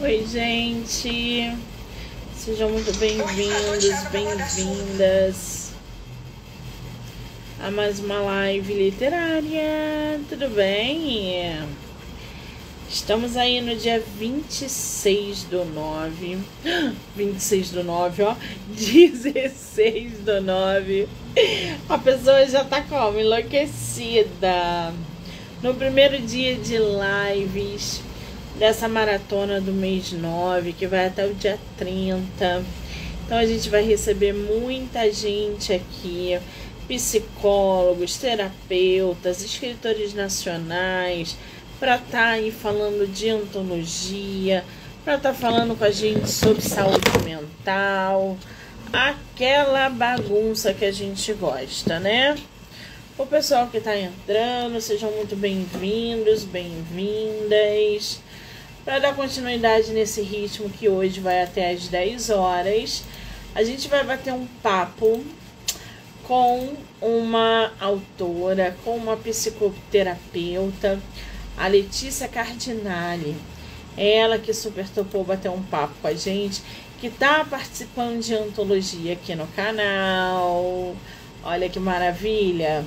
Oi, gente. Sejam muito bem-vindos, bem-vindas a mais uma live literária. Tudo bem? Estamos aí no dia 26/9. 26/9, ó. 16/9. A pessoa já tá como? Enlouquecida. No primeiro dia de lives dessa maratona do mês 9, que vai até o dia 30. Então a gente vai receber muita gente aqui, psicólogos, terapeutas, escritores nacionais, para estar aí falando de antologia, para estar falando com a gente sobre saúde mental, aquela bagunça que a gente gosta, né? O pessoal que está entrando, sejam muito bem-vindos, bem-vindas. Para dar continuidade nesse ritmo que hoje vai até às 10 horas, a gente vai bater um papo com uma autora, com uma psicoterapeuta, a Letícia Cardinale. Ela que super topou bater um papo com a gente, que está participando de antologia aqui no canal. Olha que maravilha!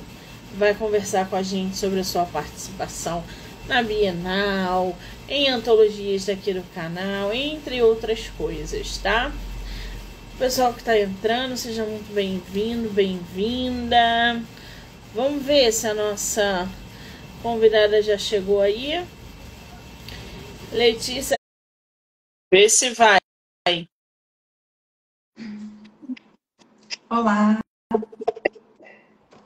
Vai conversar com a gente sobre a sua participação na Bienal, em antologias daqui do canal, entre outras coisas, tá? O pessoal que está entrando, seja muito bem-vindo, bem-vinda. Vamos ver se a nossa convidada já chegou aí. Letícia, vê se vai. Olá,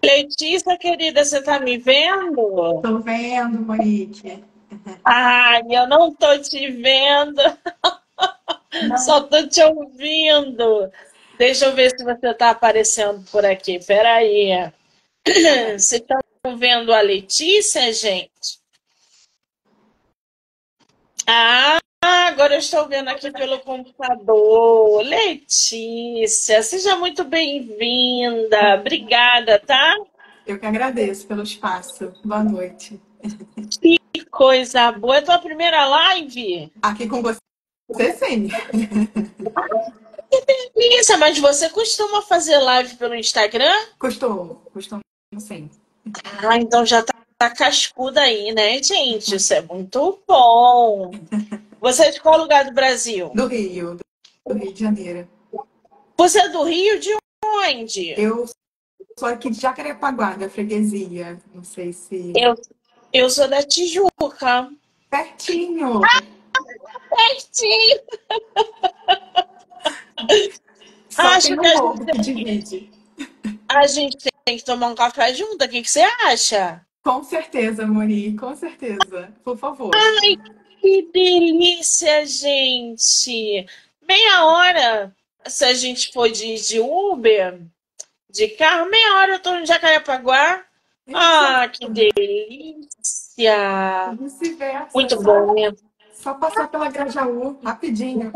Letícia, querida, você tá me vendo? tô vendo, Monique. Ai, eu não tô te vendo, Não, só tô te ouvindo. Deixa eu ver se você tá aparecendo por aqui. Peraí. Vocês estão vendo a Letícia, gente? Ah, agora eu estou vendo aqui pelo computador. Letícia, seja muito bem-vinda. Obrigada, tá? eu que agradeço pelo espaço. Boa noite. Que coisa boa. É tua primeira live? Aqui com você, sim. Isso, mas você costuma fazer live pelo Instagram? Costumo sim. Ah, então já tá cascuda aí, né, gente? Isso é muito bom. Você é de qual lugar do Brasil? Do Rio de Janeiro. Você é do Rio de onde? Eu sou aqui de Jacarepaguá, da freguesia. Não sei se. Eu, eu sou da Tijuca. Pertinho! Pertinho. Só Acho tem que um morro que divide. a gente tem que tomar um café junto. O que que você acha? Com certeza, Monique, com certeza. Por favor. Que delícia, gente! Meia hora, se a gente for de Uber, de carro, meia hora eu tô no Jacarepaguá. Ah, que Exato. delícia! Vice-versa. Muito bom, né? Só passar pela Grajaú, rapidinho.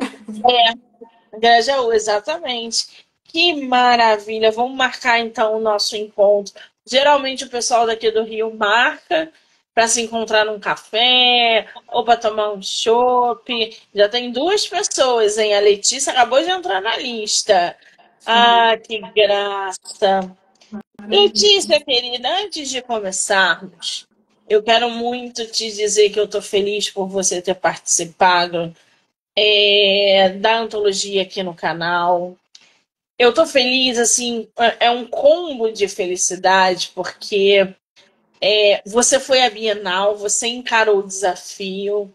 Grajaú, exatamente. Que maravilha! Vamos marcar então o nosso encontro. Geralmente o pessoal daqui do Rio marca para se encontrar num café ou para tomar um chopp. Já tem duas pessoas, hein? A Letícia acabou de entrar na lista. Sim, Ah, que graça! maravilha. Letícia, querida, antes de começarmos, eu quero muito te dizer que eu estou feliz por você ter participado da antologia aqui no canal. Eu tô feliz, assim, é um combo de felicidade, porque você foi à Bienal, você encarou o desafio,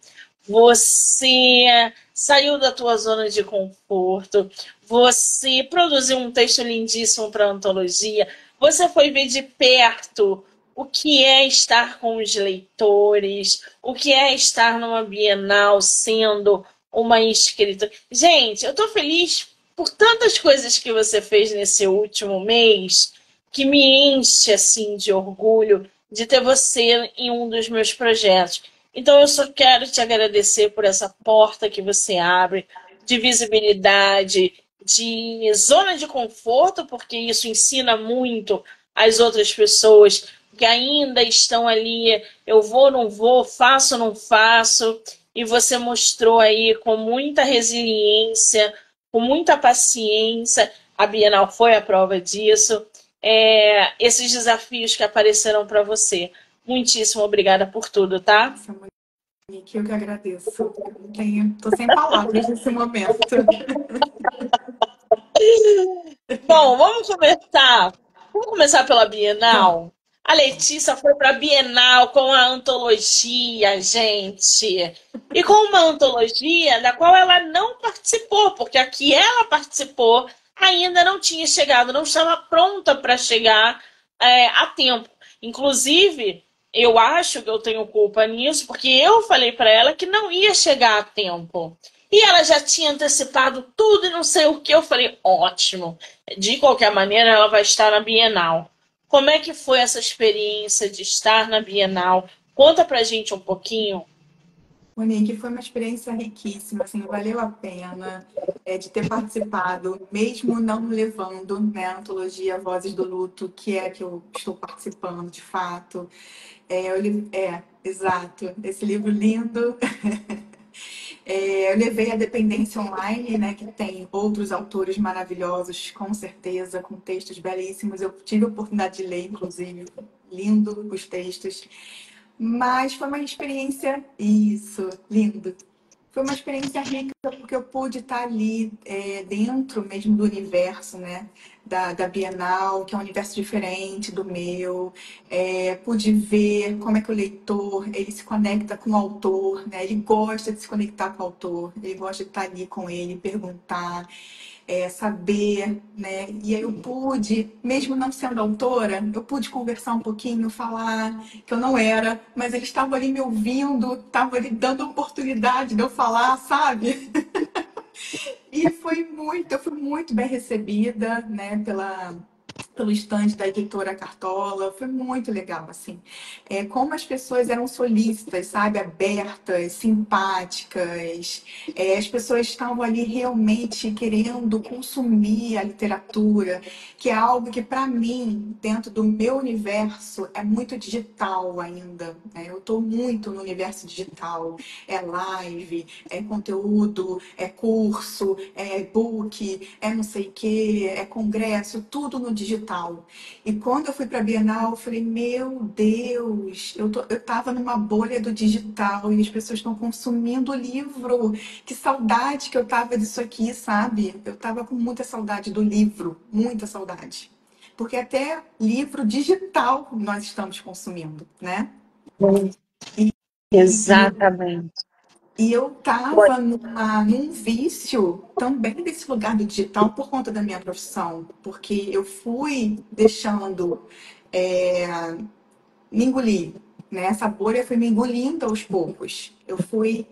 você saiu da tua zona de conforto, você produziu um texto lindíssimo para a antologia, você foi ver de perto o que é estar com os leitores, o que é estar numa Bienal sendo uma escritora. Gente, eu estou feliz por tantas coisas que você fez nesse último mês que me enche assim de orgulho de ter você em um dos meus projetos. Então eu só quero te agradecer por essa porta que você abre de visibilidade, de zona de conforto, porque isso ensina muito às outras pessoas que ainda estão ali, eu vou, não vou, faço, não faço. e você mostrou aí com muita resiliência, com muita paciência. A Bienal foi a prova disso. Esses desafios que apareceram para você. Muitíssimo obrigada por tudo, tá? Nossa, Monique, eu que agradeço. Eu não tenho, tô sem palavras nesse momento. Bom, vamos começar. Vamos começar pela Bienal. A Letícia foi para a Bienal com a antologia, gente. E com uma antologia da qual ela não participou, porque a que ela participou ainda não tinha chegado, não estava pronta para chegar a tempo. Inclusive, eu acho que eu tenho culpa nisso, porque eu falei para ela que não ia chegar a tempo. E ela já tinha antecipado tudo e não sei o que. Eu falei, ótimo. De qualquer maneira, ela vai estar na Bienal. Como é que foi essa experiência de estar na Bienal? Conta pra gente um pouquinho. Monique, foi uma experiência riquíssima, assim, valeu a pena de ter participado, mesmo não levando, né, a antologia Vozes do Luto, que é a que eu estou participando de fato. Exato, esse livro lindo. Eu levei a Dependência Online, né, que tem outros autores maravilhosos, com certeza, com textos belíssimos. Eu tive a oportunidade de ler, inclusive, lindo os textos. Mas foi uma experiência, isso, lindo. Foi uma experiência rica porque eu pude estar ali dentro mesmo do universo, né? Da Bienal, que é um universo diferente do meu. Pude ver como é que o leitor ele se conecta com o autor, né? Ele gosta de se conectar com o autor, ele gosta de estar ali com ele, perguntar, saber, né? E aí eu pude, mesmo não sendo autora, eu pude conversar um pouquinho, falar que eu não era, mas eles estavam ali me ouvindo, estavam ali dando a oportunidade de eu falar, sabe? E eu fui muito bem recebida, né, pelo estande da editora Cartola, foi muito legal, assim. Como as pessoas eram solícitas, sabe, abertas, simpáticas, as pessoas estavam ali realmente querendo consumir a literatura, que é algo que, para mim, dentro do meu universo, é muito digital ainda, né? Eu estou muito no universo digital, é live, é conteúdo, é curso, é e-book, é não sei o quê, é congresso, tudo no digital. E quando eu fui para a Bienal, eu falei, meu Deus, eu tava numa bolha do digital e as pessoas estão consumindo o livro. Que saudade que eu tava disso aqui, sabe? Eu tava com muita saudade do livro, muita saudade. Porque até livro digital nós estamos consumindo, né? E, Exatamente. E eu estava num vício também desse lugar do digital por conta da minha profissão, porque eu fui deixando me engolir, né? Essa bolha foi me engolindo aos poucos. Eu fui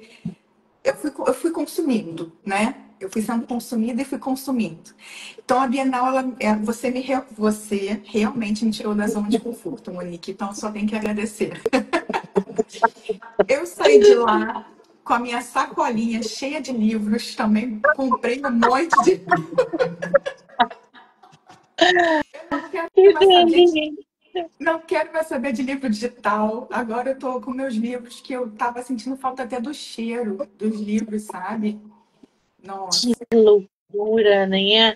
consumindo, né? Eu fui sendo consumida e fui consumindo. Então a Bienal, você realmente me tirou da zona de conforto, Monique. Então eu só tenho que agradecer. Eu saí de lá com a minha sacolinha cheia de livros, também comprei um monte de. Eu não quero Que mais saber de, delícia. não quero mais saber de livro digital. Agora eu tô com meus livros que eu tava sentindo falta até do cheiro dos livros, sabe? Nossa. Loucura, né?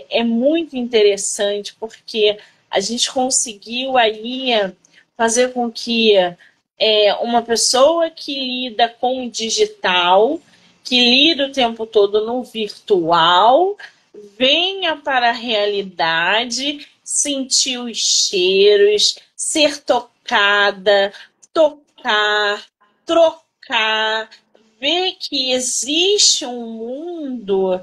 É muito interessante porque a gente conseguiu aí fazer com que uma pessoa que lida com o digital, que lida o tempo todo no virtual, venha para a realidade, sentir os cheiros, ser tocada, tocar, trocar, ver que existe um mundo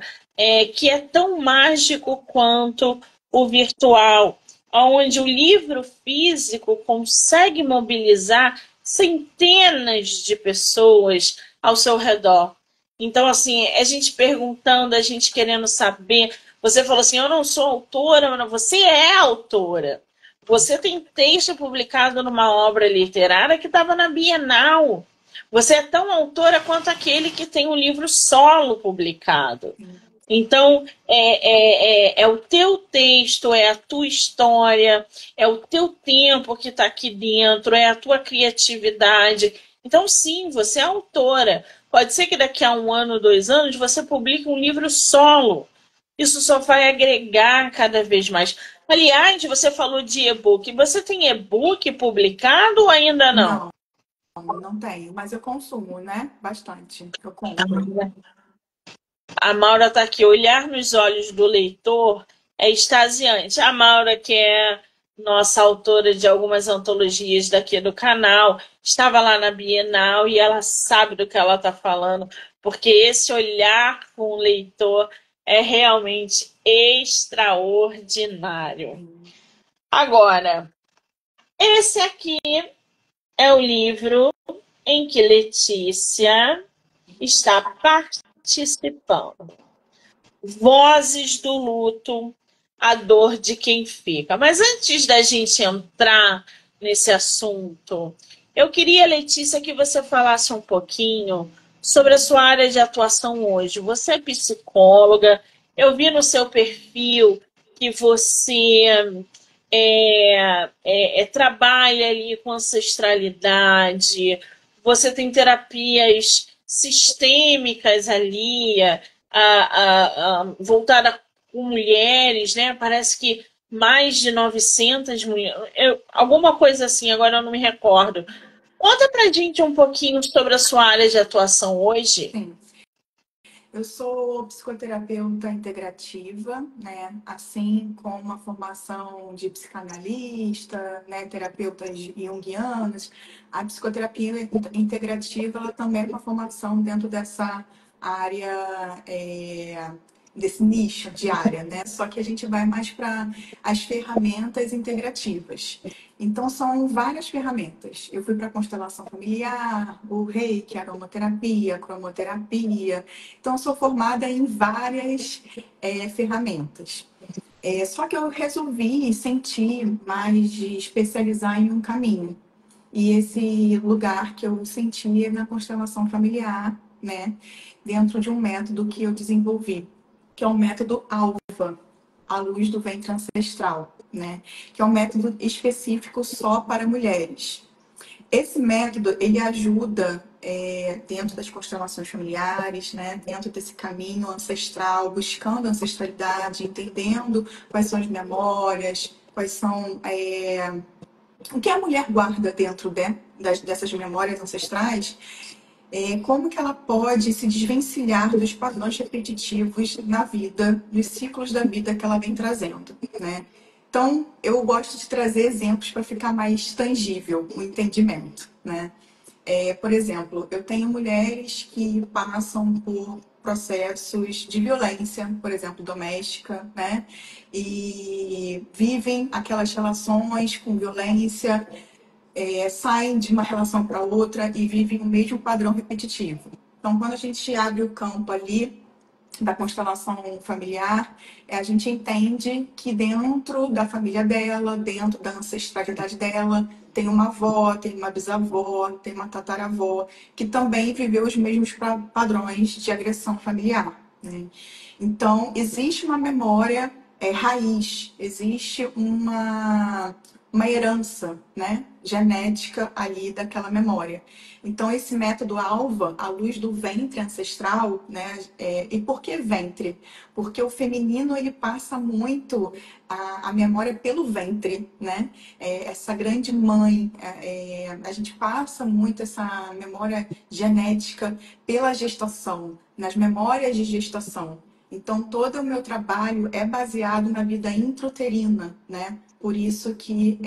que é tão mágico quanto o virtual, onde o livro físico consegue mobilizar centenas de pessoas ao seu redor. Então, assim, a gente perguntando, a gente querendo saber. Você falou assim: eu não sou autora, mas você é autora. Você tem texto publicado numa obra literária que estava na Bienal. Você é tão autora quanto aquele que tem um livro solo publicado. Então, é o teu texto, é a tua história, é o teu tempo que está aqui dentro, é a tua criatividade Então, sim, você é autora. Pode ser que daqui a 1 ano, 2 anos, você publique um livro solo. Isso só vai agregar cada vez mais. Aliás, você falou de e-book. Você tem e-book publicado ou ainda não? Não, não tenho, mas eu consumo, né? Bastante. Eu compro. A Maura está aqui. Olhar nos olhos do leitor é extasiante. A Maura, que é nossa autora de algumas antologias daqui do canal, estava lá na Bienal e ela sabe do que ela está falando, porque esse olhar com o leitor é realmente extraordinário. Agora, esse aqui é o livro em que Letícia está participando. Vozes do luto, a dor de quem fica. Mas antes da gente entrar nesse assunto, eu queria, Letícia, que você falasse um pouquinho sobre a sua área de atuação hoje. Você é psicóloga, eu vi no seu perfil que você trabalha ali com ancestralidade, você tem terapias sistêmicas ali, voltada com mulheres, né? Parece que mais de 900 mulheres, alguma coisa assim, agora eu não me recordo. Conta pra gente um pouquinho sobre a sua área de atuação hoje. Sim. Eu sou psicoterapeuta integrativa, né? Assim como a formação de psicanalista, né? Terapeutas junguianas. A psicoterapia integrativa ela também é uma formação dentro dessa área, desse nicho de área, né? Só que a gente vai mais para as ferramentas integrativas. Então, são várias ferramentas. Eu fui para a constelação familiar, o reiki, a aromaterapia, a cromoterapia. Então, eu sou formada em várias ferramentas. Só que eu resolvi sentir mais de especializar em um caminho. E esse lugar que eu senti é na constelação familiar, né? Dentro de um método que eu desenvolvi, que é o método ALVA, a luz do ventre ancestral, né? Que é um método específico só para mulheres. Esse método, ele ajuda dentro das constelações familiares, né? Dentro desse caminho ancestral, buscando a ancestralidade, entendendo quais são as memórias, quais são o que a mulher guarda dentro dessas memórias ancestrais, como que ela pode se desvencilhar dos padrões repetitivos na vida, dos ciclos da vida que ela vem trazendo, né? Então, eu gosto de trazer exemplos para ficar mais tangível o entendimento, né? Por exemplo, eu tenho mulheres que passam por processos de violência, por exemplo, doméstica, né? E vivem aquelas relações com violência, saem de uma relação para outra e vivem o mesmo padrão repetitivo. Então, quando a gente abre o campo ali da constelação familiar, a gente entende que dentro da família dela, dentro da ancestralidade dela, tem uma avó, tem uma bisavó, tem uma tataravó, que também viveu os mesmos padrões de agressão familiar, né? Então, existe uma memória raiz, existe uma herança, né, genética ali daquela memória. Então, esse método ALVA, a luz do ventre ancestral, né, e por que ventre? Porque o feminino, ele passa muito a memória pelo ventre, né? Essa grande mãe, a gente passa muito essa memória genética pela gestação, nas memórias de gestação. Então, todo o meu trabalho é baseado na vida intrauterina, né? Por isso que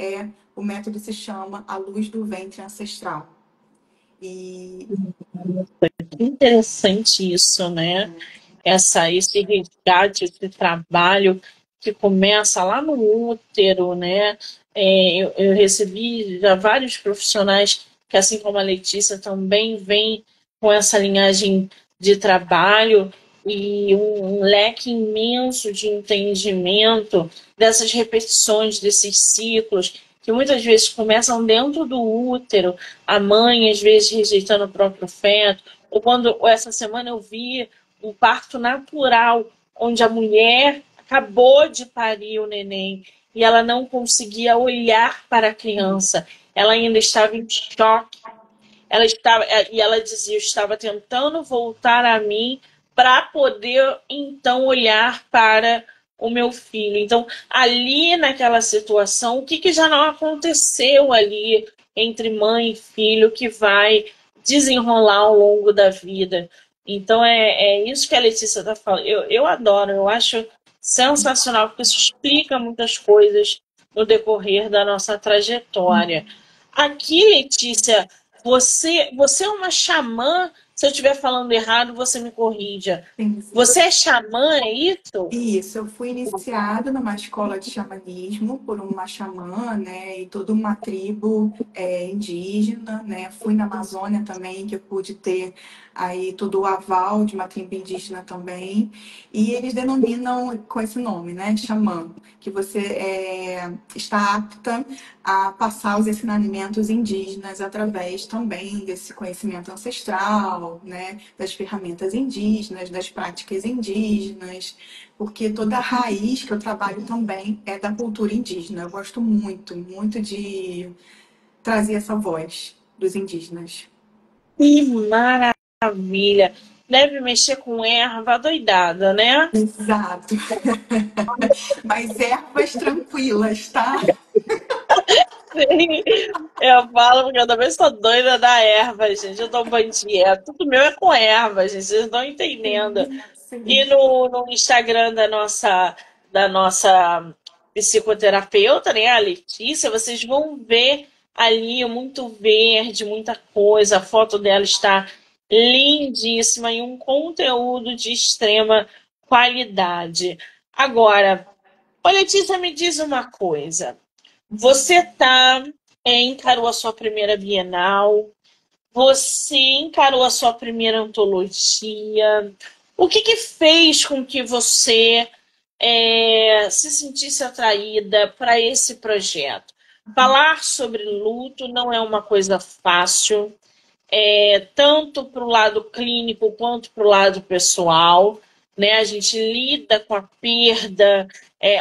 o método se chama a luz do ventre ancestral. E Interessante isso, né? Esse resgate, esse trabalho que começa lá no útero, né? Eu recebi já vários profissionais que, assim como a Letícia, também vêm com essa linhagem de trabalho e um leque imenso de entendimento dessas repetições, desses ciclos, que muitas vezes começam dentro do útero, a mãe às vezes rejeitando o próprio feto, ou quando essa semana eu vi um parto natural, onde a mulher acabou de parir o neném e ela não conseguia olhar para a criança. Ela ainda estava em choque. e ela dizia, eu estava tentando voltar a mim para poder então olhar para o meu filho. Então, ali naquela situação, o que, que já não aconteceu ali entre mãe e filho que vai desenrolar ao longo da vida? Então, é isso que a Letícia está falando. Eu adoro, eu acho sensacional, porque isso explica muitas coisas no decorrer da nossa trajetória. Aqui, Letícia, você é uma xamã. Se eu estiver falando errado, você me corrija. Sim, sim. Você é xamã, é isso? Isso, eu fui iniciada numa escola de xamanismo por uma xamã, né, e toda uma tribo indígena, né. Fui na Amazônia também, que eu pude ter aí todo o aval de uma tribo indígena também. E eles denominam com esse nome, né, xamã, que você está apta a passar os ensinamentos indígenas através também desse conhecimento ancestral, né, das ferramentas indígenas, das práticas indígenas, porque toda a raiz que eu trabalho também é da cultura indígena. Eu gosto muito, muito de trazer essa voz dos indígenas. Que maravilha! Deve mexer com erva doidada, né? Exato. Mas ervas tranquilas, tá? Sim. Eu falo porque eu também sou doida da erva, gente. Eu dou banho de erva. Tudo meu é com erva, gente. Vocês não estão entendendo. Sim, E sim. no Instagram da nossa psicoterapeuta, né, a Letícia, vocês vão ver ali muito verde, muita coisa. A foto dela está lindíssima e um conteúdo de extrema qualidade. Agora, ô Letícia, me diz uma coisa. Você encarou a sua primeira Bienal, você encarou a sua primeira antologia. O que que fez com que você se sentisse atraída para esse projeto? Falar sobre luto não é uma coisa fácil, tanto para o lado clínico quanto para o lado pessoal, né? A gente lida com a perda,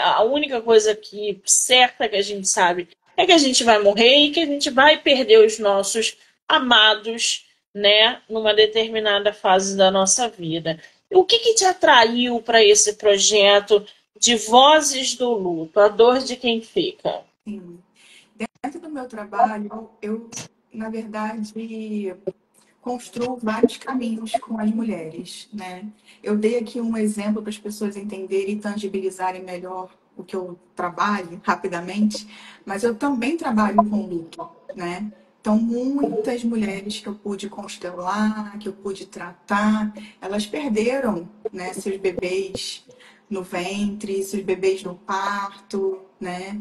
a única coisa que certa que a gente sabe é que a gente vai morrer e que a gente vai perder os nossos amados, né? Numa determinada fase da nossa vida. O que que te atraiu para esse projeto de Vozes do Luto, a dor de quem fica? Sim. Dentro do meu trabalho, eu, na verdade, construo vários caminhos com as mulheres, né? Eu dei aqui um exemplo para as pessoas entenderem e tangibilizarem melhor o que eu trabalho rapidamente, mas eu também trabalho com luto, né? Então, muitas mulheres que eu pude constelar, que eu pude tratar, elas perderam, né, seus bebês no ventre, seus bebês no parto, né?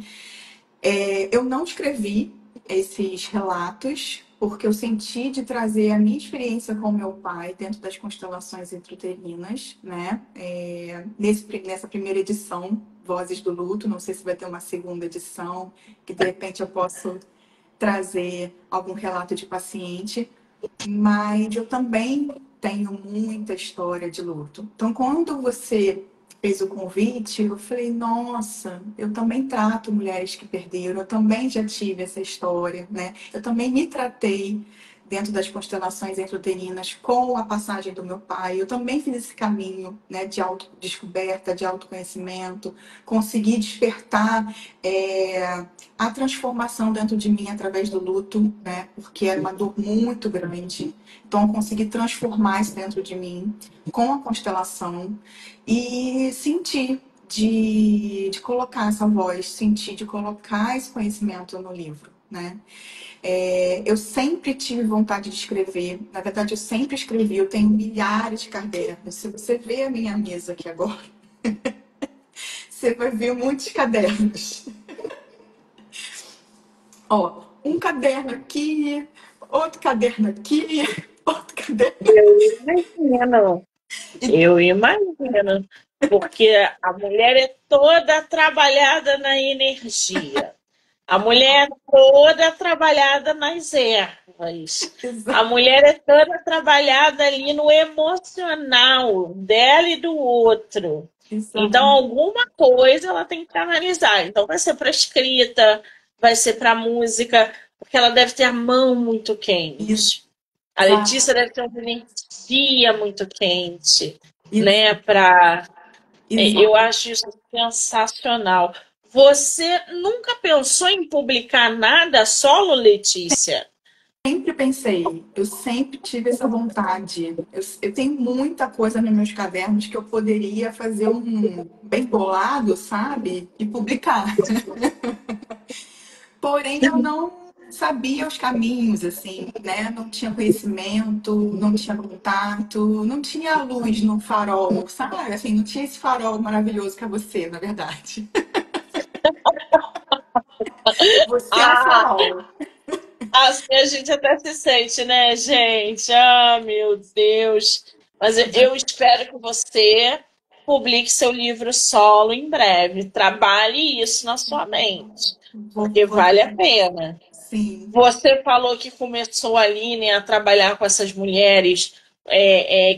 Eu não escrevi esses relatos porque eu senti de trazer a minha experiência com meu pai dentro das constelações intrauterinas, né? Nessa primeira edição, Vozes do Luto, não sei se vai ter uma segunda edição, que de repente eu posso trazer algum relato de paciente, mas eu também tenho muita história de luto. Então, quando você fez o convite, eu falei, nossa, eu também trato mulheres que perderam, eu também já tive essa história, né? Eu também me tratei dentro das constelações intrauterinas com a passagem do meu pai. Eu também fiz esse caminho, né, de autodescoberta, de autoconhecimento, consegui despertar a transformação dentro de mim através do luto, né, porque era uma dor muito grande. Então, eu consegui transformar isso dentro de mim com a constelação e sentir de colocar essa voz, sentir de colocar esse conhecimento no livro, né? Eu sempre tive vontade de escrever. Na verdade, eu sempre escrevi. Eu tenho milhares de cadernos. Se você ver a minha mesa aqui agora, você vai ver muitos cadernos. Ó, um caderno aqui, outro caderno aqui, outro caderno. Eu imagino. Eu imagino, porque a mulher é toda trabalhada na energia, a mulher é toda trabalhada nas ervas, a Exato. mulher é toda trabalhada ali no emocional dela e do outro. Então, Exato. alguma coisa ela tem que canalizar. Então, vai ser para escrita, vai ser para música, porque ela deve ter a mão muito Isso. quente. A Letícia deve ter uma energia muito quente, Ex- né? Pra... Eu Exato. acho isso sensacional. Você nunca pensou em publicar nada solo, Letícia? Sempre pensei, eu sempre tive essa vontade. Eu tenho muita coisa nos meus cadernos que eu poderia fazer um bem bolado, sabe? E publicar. Porém, eu não sabia os caminhos, assim, né? Não tinha conhecimento, não tinha contato, não tinha luz no farol, sabe? Assim, não tinha esse farol maravilhoso que é você, na verdade. Você é o Ah, farol. assim a gente até se sente, né, gente? Ah, meu Deus. Mas eu espero que você publique seu livro solo em breve. Trabalhe isso na sua mente, porque Vou vale a pena. sim. Você falou que começou ali, né, a trabalhar com essas mulheres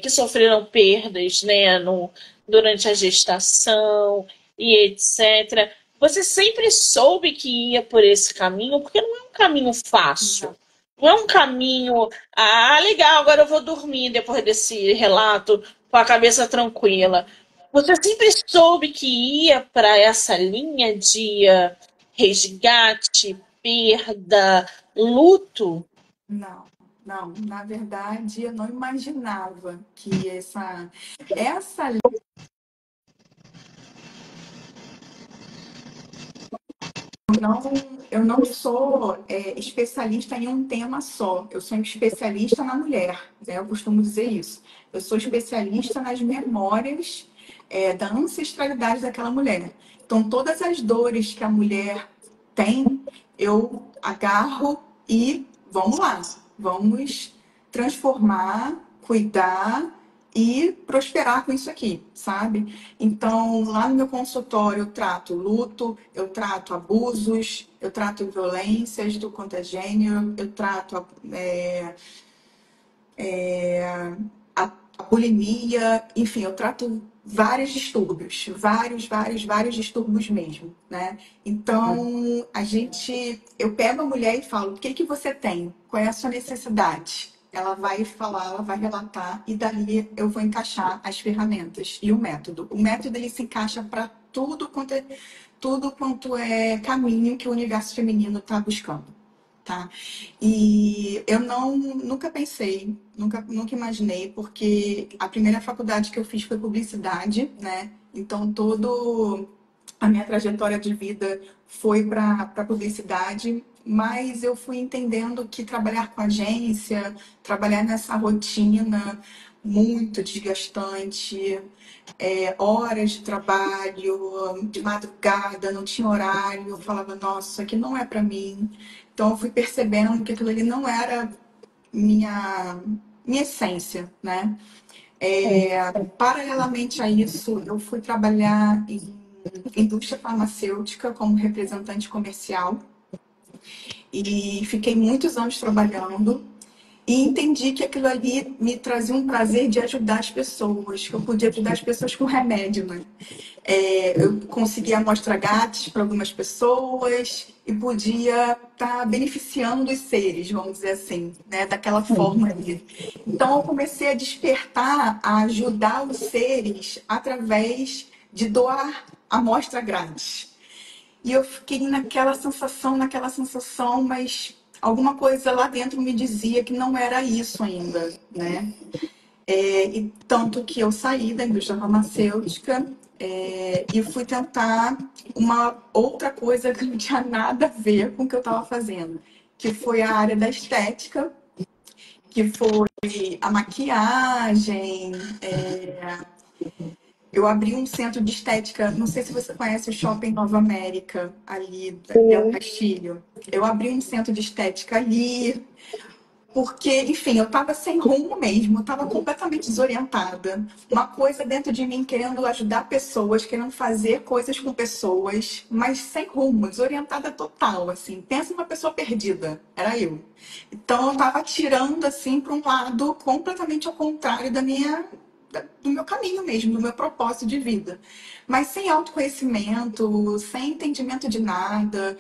que sofreram perdas, né, durante a gestação e etc. Você sempre soube que ia por esse caminho, porque não é um caminho fácil. Não é um caminho, legal, agora eu vou dormir depois desse relato com a cabeça tranquila. Você sempre soube que ia para essa linha de resgate, perda, luto? Não, não. Na verdade, eu não imaginava que essa não, eu não sou especialista em um tema só. Eu sou especialista na mulher, né? Eu costumo dizer isso. Eu sou especialista nas memórias, da ancestralidade daquela mulher. Então, todas as dores que a mulher tem, eu agarro e vamos lá, vamos transformar, cuidar e prosperar com isso aqui, sabe? Então, lá no meu consultório, eu trato luto, eu trato abusos, eu trato violências do quanto é gênero, eu trato a bulimia, enfim, eu trato vários distúrbios, vários distúrbios mesmo, né? Então, eu pego a mulher e falo, o que que você tem? Qual é a sua necessidade? Ela vai falar, ela vai relatar e dali eu vou encaixar as ferramentas e o método. O método ele se encaixa para tudo quanto é caminho que o universo feminino está buscando, tá? E eu nunca pensei, nunca imaginei, porque a primeira faculdade que eu fiz foi publicidade, né? Então, todo a minha trajetória de vida foi para publicidade, mas eu fui entendendo que trabalhar com agência, trabalhar nessa rotina muito desgastante, horas de trabalho, de madrugada, não tinha horário, eu falava, nossa, isso aqui não é para mim. Então eu fui percebendo que aquilo ali não era minha, minha essência, né? Paralelamente a isso, eu fui trabalhar em indústria farmacêutica como representante comercial e fiquei muitos anos trabalhando e entendi que aquilo ali me trazia um prazer de ajudar as pessoas, que eu podia ajudar as pessoas com remédio, né? Eu conseguia amostra grátis para algumas pessoas e podia estar beneficiando os seres, vamos dizer assim, né? Daquela forma ali. Então eu comecei a despertar, a ajudar os seres através de doar amostra grátis. E eu fiquei naquela sensação, mas alguma coisa lá dentro me dizia que não era isso ainda, né? E tanto que eu saí da indústria farmacêutica e fui tentar uma outra coisa que não tinha nada a ver com o que eu estava fazendo, que foi a área da estética, que foi a maquiagem. Eu abri um centro de estética, não sei se você conhece o Shopping Nova América, ali da Bela Castilho. Eu abri um centro de estética ali, porque, enfim, eu estava sem rumo mesmo, eu estava completamente desorientada. Uma coisa dentro de mim querendo ajudar pessoas, querendo fazer coisas com pessoas, mas sem rumo, desorientada total, assim. Pensa numa pessoa perdida, era eu. Então eu estava tirando, assim, para um lado completamente ao contrário do meu caminho mesmo, do meu propósito de vida. Mas sem autoconhecimento, sem entendimento de nada.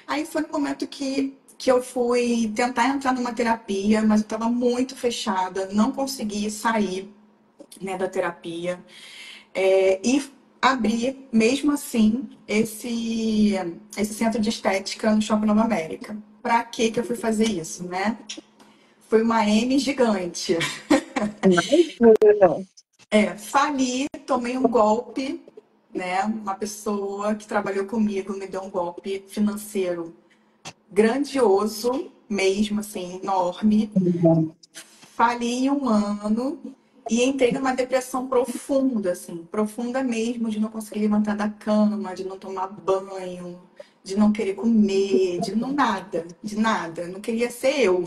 Aí foi no momento que que eu fui tentar entrar numa terapia, mas eu estava muito fechada, não consegui sair, né, da terapia. E abri, mesmo assim, esse centro de estética no Shopping Nova América. Para que eu fui fazer isso, né? Foi uma M gigante. Imagino. Fali, tomei um golpe, né? Uma pessoa que trabalhou comigo me deu um golpe financeiro grandioso, mesmo assim, enorme. Fali em um ano e entrei numa depressão profunda, assim, profunda mesmo, de não conseguir levantar da cama, de não tomar banho, de não querer comer, de não nada, de nada. Não queria ser eu.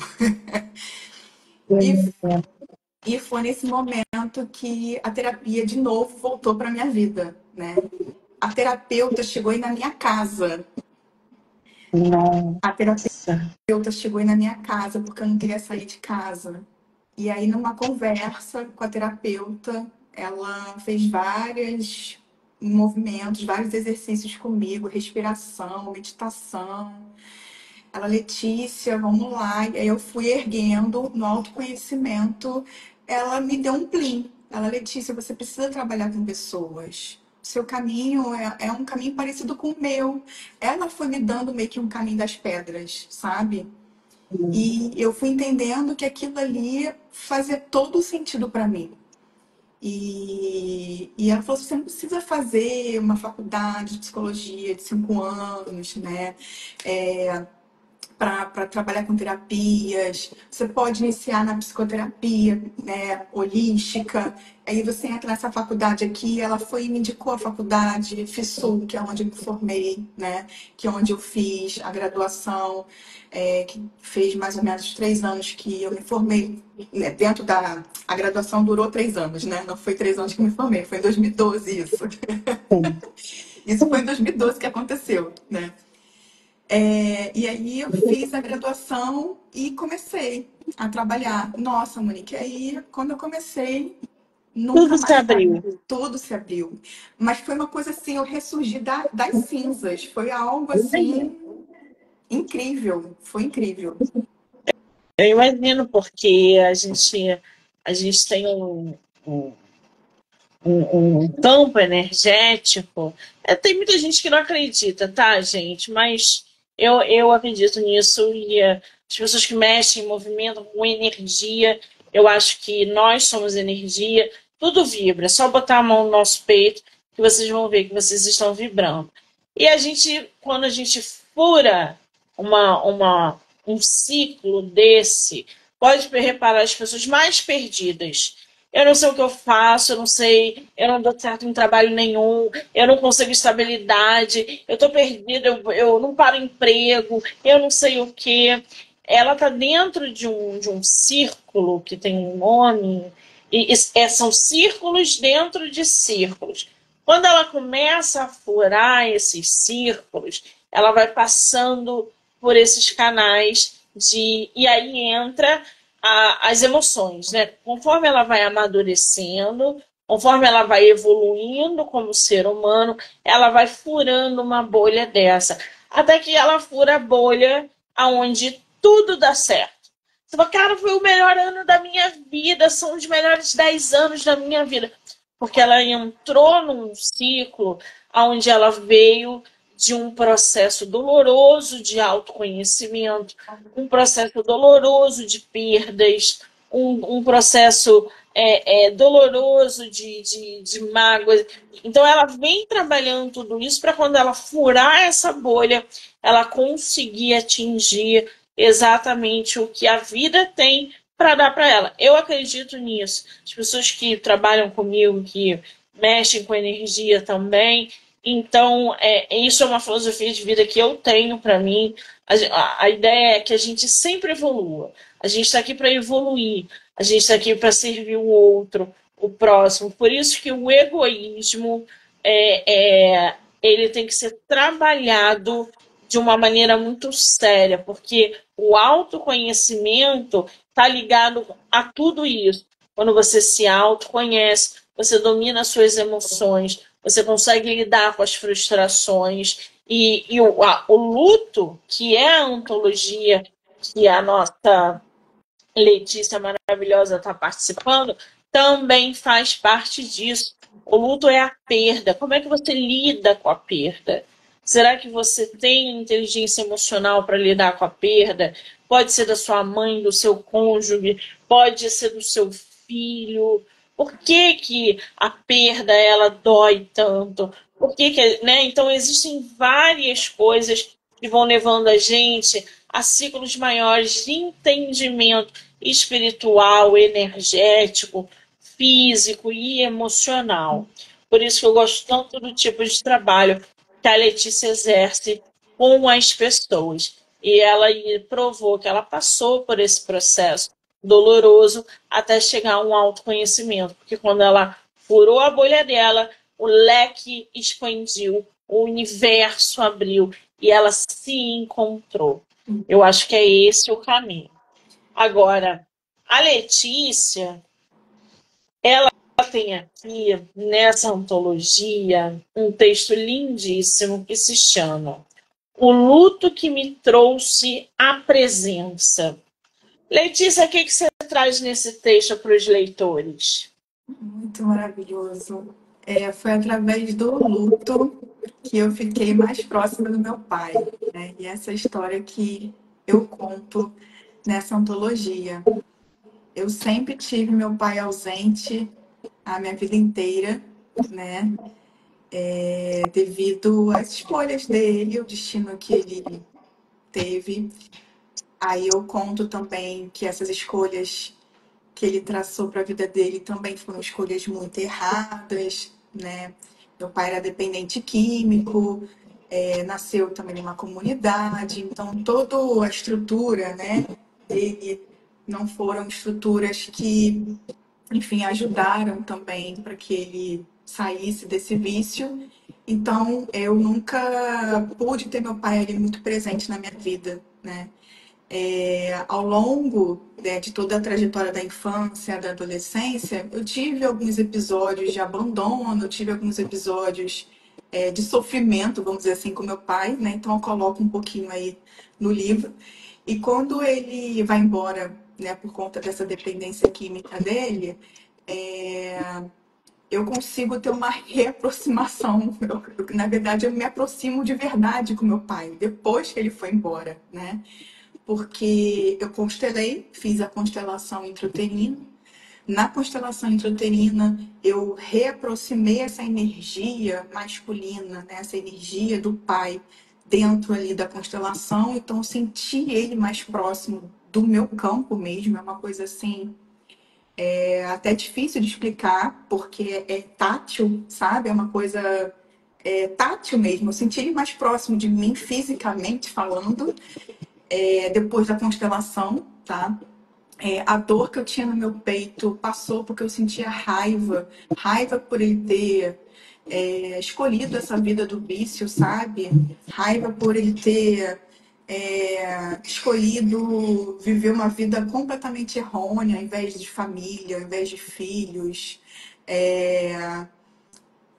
E, e foi nesse momento que a terapia de novo voltou para minha vida, né? A terapeuta chegou aí na minha casa. A Nossa. terapeuta chegou aí na minha casa porque eu não queria sair de casa. E aí, numa conversa com a terapeuta, ela fez vários movimentos, vários exercícios comigo, respiração, meditação. Ela, Letícia, vamos lá. E aí eu fui erguendo no autoconhecimento. Ela me deu um plim. Ela, Letícia, você precisa trabalhar com pessoas. O seu caminho é um caminho parecido com o meu. Ela foi me dando meio que um caminho das pedras, sabe? E eu fui entendendo que aquilo ali fazia todo sentido para mim. E ela falou: você não precisa fazer uma faculdade de psicologia de 5 anos, né? Para trabalhar com terapias. Você pode iniciar na psicoterapia, né, holística. Aí você entra nessa faculdade aqui. Ela foi e me indicou a faculdade FISU, que é onde eu me formei, né? Que é onde eu fiz a graduação, que fez mais ou menos 3 anos que eu me formei. Né, dentro da... A graduação durou 3 anos, né? Não foi 3 anos que eu me formei, foi em 2012 isso. Isso foi em 2012 que aconteceu, né? E aí eu fiz a graduação e comecei a trabalhar. Nossa, Monique, aí quando eu comecei, nunca Tudo se mais abriu. parei. Tudo se abriu. Mas foi uma coisa assim, eu ressurgi das cinzas. Foi algo assim incrível. Foi incrível. Eu imagino porque a gente tem um campo energético. Tem muita gente que não acredita, tá, gente? Mas eu acredito nisso e as pessoas que mexem, movimentam com energia, eu acho que nós somos energia, tudo vibra. É só botar a mão no nosso peito que vocês vão ver que vocês estão vibrando. E quando a gente fura um ciclo desse, pode reparar as pessoas mais perdidas. Eu não sei o que eu faço, eu não sei, eu não dou certo em trabalho nenhum, eu não consigo estabilidade, eu tô perdida, eu não paro emprego, eu não sei o quê. Ela tá dentro de um círculo que tem um nome, são círculos dentro de círculos. Quando ela começa a furar esses círculos, ela vai passando por esses canais e aí entra as emoções, né? Conforme ela vai amadurecendo, conforme ela vai evoluindo como ser humano, ela vai furando uma bolha dessa, até que ela fura a bolha aonde tudo dá certo. Você fala, cara, foi o melhor ano da minha vida, são os melhores 10 anos da minha vida. Porque ela entrou num ciclo onde ela veio de um processo doloroso de autoconhecimento, um processo doloroso de perdas, um processo doloroso de mágoas. Então, ela vem trabalhando tudo isso para quando ela furar essa bolha, ela conseguir atingir exatamente o que a vida tem para dar para ela. Eu acredito nisso. As pessoas que trabalham comigo, que mexem com energia também. Então, isso é uma filosofia de vida que eu tenho para mim. A ideia é que a gente sempre evolua. A gente está aqui para evoluir. A gente está aqui para servir o outro, o próximo. Por isso que o egoísmo ele tem que ser trabalhado de uma maneira muito séria, porque o autoconhecimento está ligado a tudo isso. Quando você se autoconhece, você domina as suas emoções, você consegue lidar com as frustrações O luto, que é a antologia que a nossa Letícia maravilhosa está participando, também faz parte disso. O luto é a perda. Como é que você lida com a perda? Será que você tem inteligência emocional para lidar com a perda? Pode ser da sua mãe, do seu cônjuge, pode ser do seu filho. Por que, que a perda ela dói tanto? Por que, né? Então existem várias coisas que vão levando a gente a ciclos maiores de entendimento espiritual, energético, físico e emocional. Por isso que eu gosto tanto do tipo de trabalho que a Letícia exerce com as pessoas. E ela provou que ela passou por esse processo doloroso até chegar a um autoconhecimento. Porque quando ela furou a bolha dela, o leque expandiu, o universo abriu e ela se encontrou. Eu acho que é esse o caminho. Agora, a Letícia, ela tem aqui nessa antologia um texto lindíssimo que se chama O Luto que me trouxe a presença. Letícia, o que você traz nesse texto para os leitores? Muito maravilhoso. Foi através do luto que eu fiquei mais próxima do meu pai, né? E essa história que eu conto nessa antologia. Eu sempre tive meu pai ausente a minha vida inteira, né? Devido às escolhas dele, o destino que ele teve. Aí eu conto também que essas escolhas que ele traçou para a vida dele também foram escolhas muito erradas, né? Meu pai era dependente químico, nasceu também numa comunidade, então toda a estrutura, né, dele não foram estruturas que, enfim, ajudaram também para que ele saísse desse vício. Então eu nunca pude ter meu pai ali muito presente na minha vida, né? Ao longo, né, de toda a trajetória da infância, da adolescência, eu tive alguns episódios de abandono, eu tive alguns episódios de sofrimento, vamos dizer assim, com meu pai, né? Então eu coloco um pouquinho aí no livro. E quando ele vai embora, né, por conta dessa dependência química dele, eu consigo ter uma reaproximação. Na verdade, eu me aproximo de verdade com meu pai, depois que ele foi embora, né? Porque eu constelei, fiz a constelação intrauterina. Na constelação intrauterina, eu reaproximei essa energia masculina, né? Essa energia do pai dentro ali da constelação. Então, eu senti ele mais próximo do meu campo mesmo. É uma coisa assim, até difícil de explicar, porque é tátil, sabe? É uma coisa tátil mesmo. Eu senti ele mais próximo de mim, fisicamente falando, depois da constelação, tá? A dor que eu tinha no meu peito passou porque eu sentia raiva, raiva por ele ter escolhido essa vida do vício, sabe? Raiva por ele ter escolhido viver uma vida completamente errônea, ao invés de família, ao invés de filhos.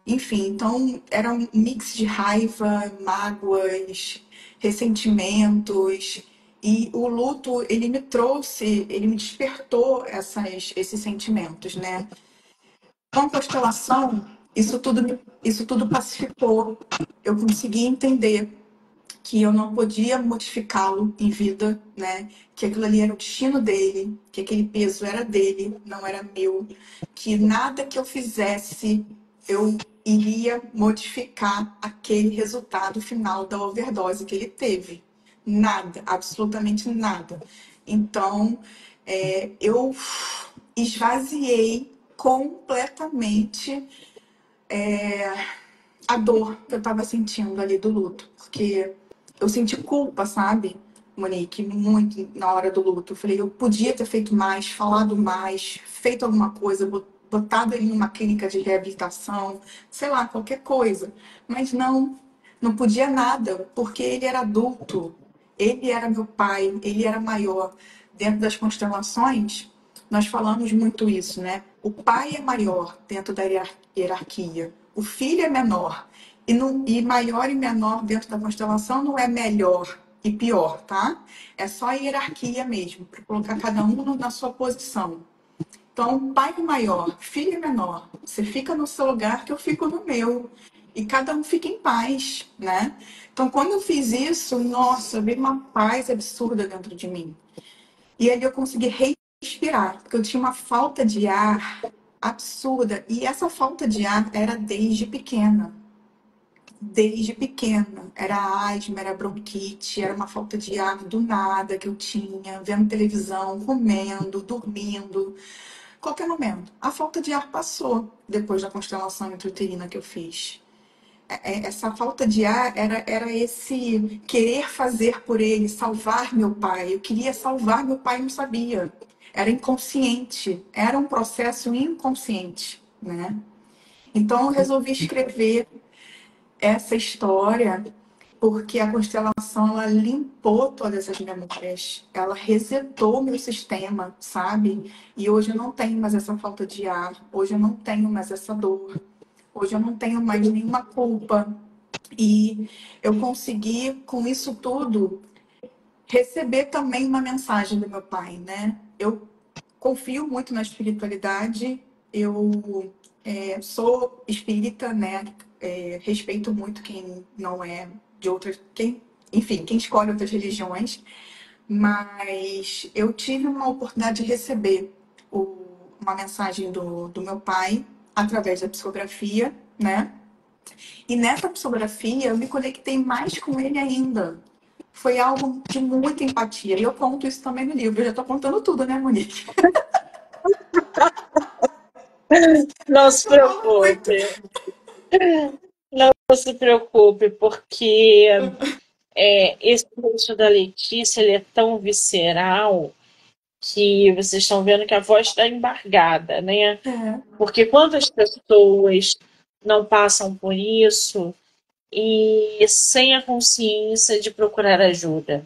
Enfim, então era um mix de raiva, mágoas, ressentimentos. E o luto, ele me trouxe, ele me despertou esses sentimentos, né? Com a constelação, isso tudo pacificou. Eu consegui entender que eu não podia modificá-lo em vida, né? Que aquilo ali era o destino dele, que aquele peso era dele, não era meu, que nada que eu fizesse eu iria modificar aquele resultado final da overdose que ele teve. Nada, absolutamente nada. Então, eu esvaziei completamente a dor que eu estava sentindo ali do luto, porque eu senti culpa, sabe, Monique, muito na hora do luto. Eu falei, eu podia ter feito mais, falado mais, feito alguma coisa, botado ele numa clínica de reabilitação, sei lá, qualquer coisa. Mas não, não podia nada, porque ele era adulto, ele era meu pai, ele era maior. Dentro das constelações, nós falamos muito isso, né? O pai é maior dentro da hierarquia, o filho é menor. E maior e menor dentro da constelação não é melhor e pior, tá? É só a hierarquia mesmo, para colocar cada um na sua posição. Então, pai maior, filho menor, você fica no seu lugar que eu fico no meu. E cada um fica em paz, né? Então, quando eu fiz isso, nossa, veio uma paz absurda dentro de mim. E ali eu consegui respirar, porque eu tinha uma falta de ar absurda. E essa falta de ar era desde pequena. Desde pequena. Era asma, era bronquite, era uma falta de ar do nada que eu tinha, vendo televisão, comendo, dormindo. Qualquer momento. A falta de ar passou depois da constelação intrauterina que eu fiz. Essa falta de ar era esse querer fazer por ele, salvar meu pai. Eu queria salvar meu pai e não sabia. Era inconsciente, era um processo inconsciente, né? Então eu resolvi escrever essa história porque a constelação ela limpou todas as memórias, ela resetou meu sistema, sabe? E hoje eu não tenho mais essa falta de ar, hoje eu não tenho mais essa dor, hoje eu não tenho mais nenhuma culpa. E eu consegui, com isso tudo, receber também uma mensagem do meu pai, né? Eu confio muito na espiritualidade, eu sou espírita, né? Respeito muito quem não é de outras, enfim, quem escolhe outras religiões, mas eu tive uma oportunidade de receber uma mensagem do meu pai através da psicografia, né? E nessa psicografia eu me conectei mais com ele ainda. Foi algo de muita empatia. E eu conto isso também no livro. Eu já estou contando tudo, né, Monique? Não se Eu falo muito. preocupe. Não se preocupe, porque esse texto da Letícia ele é tão visceral que vocês estão vendo que a voz está embargada, né? É. Porque quantas pessoas não passam por isso e sem a consciência de procurar ajuda,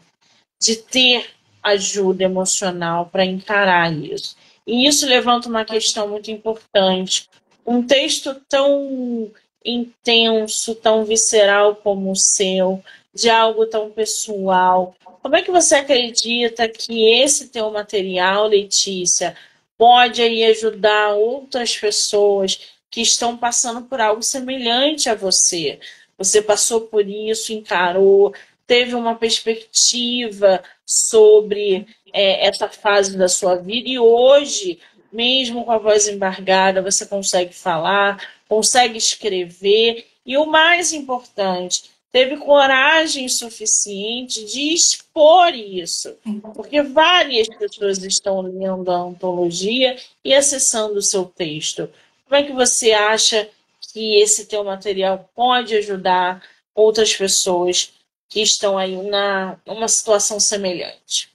de ter ajuda emocional para encarar isso. E isso levanta uma questão muito importante. Um texto tão intenso, tão visceral como o seu, de algo tão pessoal. Como é que você acredita que esse teu material, Letícia, pode aí ajudar outras pessoas que estão passando por algo semelhante a você? Você passou por isso, encarou, teve uma perspectiva sobre essa fase da sua vida e hoje, mesmo com a voz embargada, você consegue falar, consegue escrever e o mais importante, teve coragem suficiente de expor isso, porque várias pessoas estão lendo a antologia e acessando o seu texto. Como é que você acha que esse teu material pode ajudar outras pessoas que estão aí numa situação semelhante?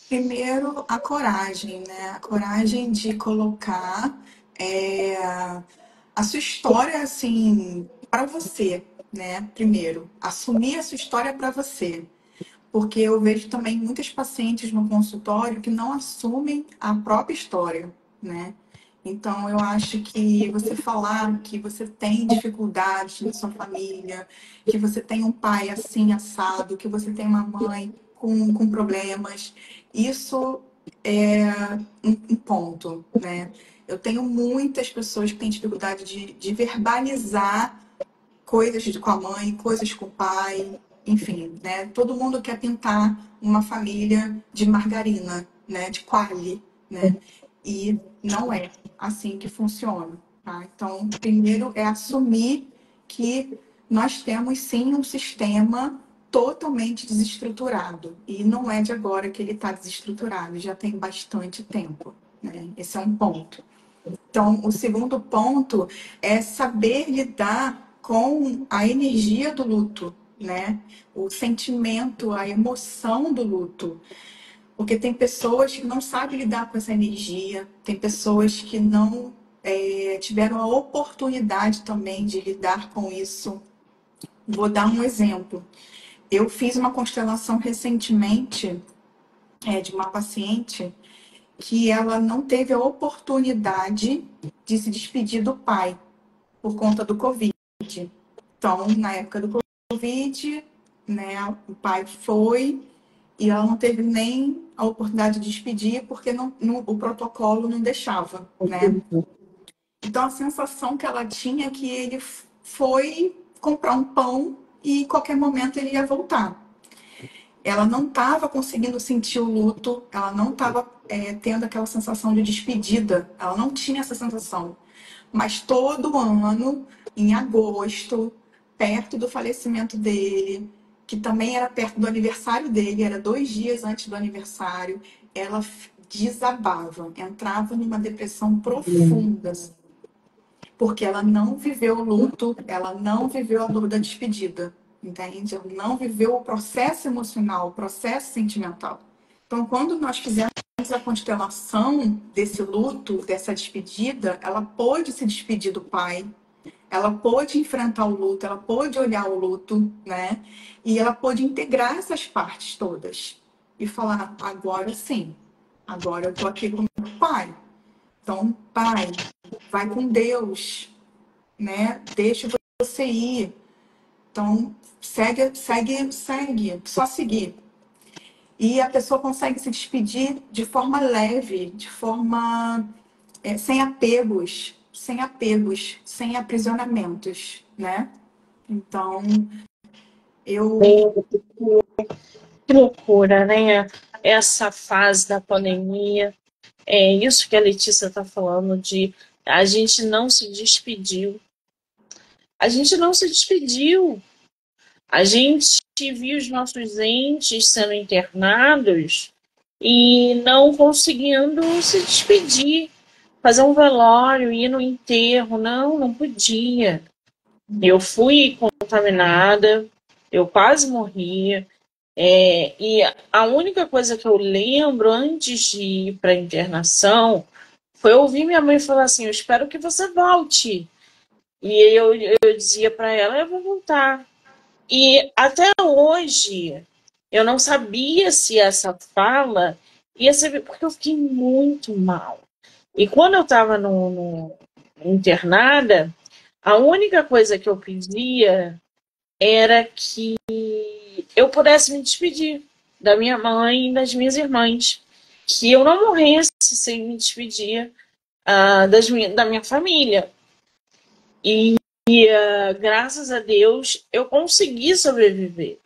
Primeiro, a coragem, né? A coragem de colocar é, a sua história, assim, para você, né? Primeiro, assumir a sua história para você. Porque eu vejo também muitas pacientes no consultório que não assumem a própria história, né? Então, eu acho que você falar que você tem dificuldades na sua família, que você tem um pai assim assado, que você tem uma mãe com problemas, isso é um ponto, né? Eu tenho muitas pessoas que têm dificuldade de verbalizar coisas com a mãe, coisas com o pai, enfim, né? Todo mundo quer pintar uma família de margarina, né? De quali, né? E não é assim que funciona, tá? Então, primeiro é assumir que nós temos sim um sistema totalmente desestruturado e não é de agora que ele está desestruturado, já tem bastante tempo, né? Esse é um ponto. Então, o segundo ponto é saber lidar com a energia do luto, né? O sentimento, a emoção do luto. Porque tem pessoas que não sabem lidar com essa energia, tem pessoas que não tiveram a oportunidade também de lidar com isso. Vou dar um exemplo. Eu fiz uma constelação recentemente de uma paciente que ela não teve a oportunidade de se despedir do pai por conta do Covid. Então, na época do Covid, né, o pai foi e ela não teve nem a oportunidade de despedir porque o protocolo não deixava, né? Então, a sensação que ela tinha é que ele foi comprar um pão e em qualquer momento ele ia voltar. Ela não estava conseguindo sentir o luto, ela não estava tendo aquela sensação de despedida, ela não tinha essa sensação. Mas todo ano, em agosto, perto do falecimento dele, que também era perto do aniversário dele, era 2 dias antes do aniversário, ela desabava, entrava numa depressão profunda, porque ela não viveu o luto, ela não viveu a dor da despedida, entende? Ela não viveu o processo emocional, o processo sentimental. Então, quando nós fizemos a constelação desse luto, dessa despedida, ela pôde se despedir do pai, ela pôde enfrentar o luto, ela pôde olhar o luto, né? E ela pôde integrar essas partes todas e falar: agora sim, agora eu tô aqui com meu pai. Então, pai, vai com Deus, né? Deixa você ir. Então, segue, segue, segue, só seguir. E a pessoa consegue se despedir de forma leve, de forma sem apegos, sem aprisionamentos, né? Então, eu Que loucura, né? Essa fase da pandemia, é isso que a Letícia está falando de a gente não se despediu. A gente não se despediu. A gente viu os nossos entes sendo internados e não conseguindo se despedir, fazer um velório, ir no enterro. Não, não podia. Eu fui contaminada, eu quase morri. E a única coisa que eu lembro antes de ir para a internação foi ouvir minha mãe falar assim: eu espero que você volte. E eu dizia para ela: eu vou voltar. E até hoje eu não sabia se essa fala ia ser, porque eu fiquei muito mal. E quando eu estava no internada, a única coisa que eu pedia era que eu pudesse me despedir da minha mãe e das minhas irmãs. Que eu não morresse sem me despedir da minha família. E graças a Deus eu consegui sobreviver.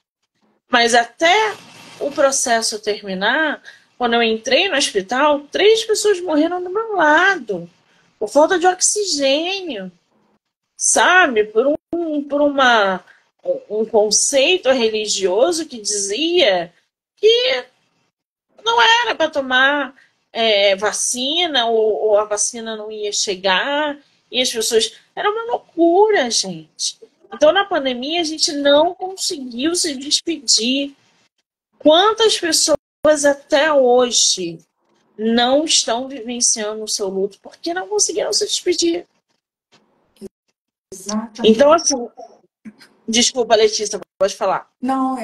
Mas até o processo terminar, quando eu entrei no hospital, 3 pessoas morreram do meu lado, por falta de oxigênio, sabe? Um conceito religioso que dizia que não era para tomar vacina, ou a vacina não ia chegar, e as pessoas... Era uma loucura, gente. Então, na pandemia, a gente não conseguiu se despedir. Quantas pessoas até hoje não estão vivenciando o seu luto porque não conseguiram se despedir? exatamente. Então, assim, desculpa, Letícia, pode falar. Não,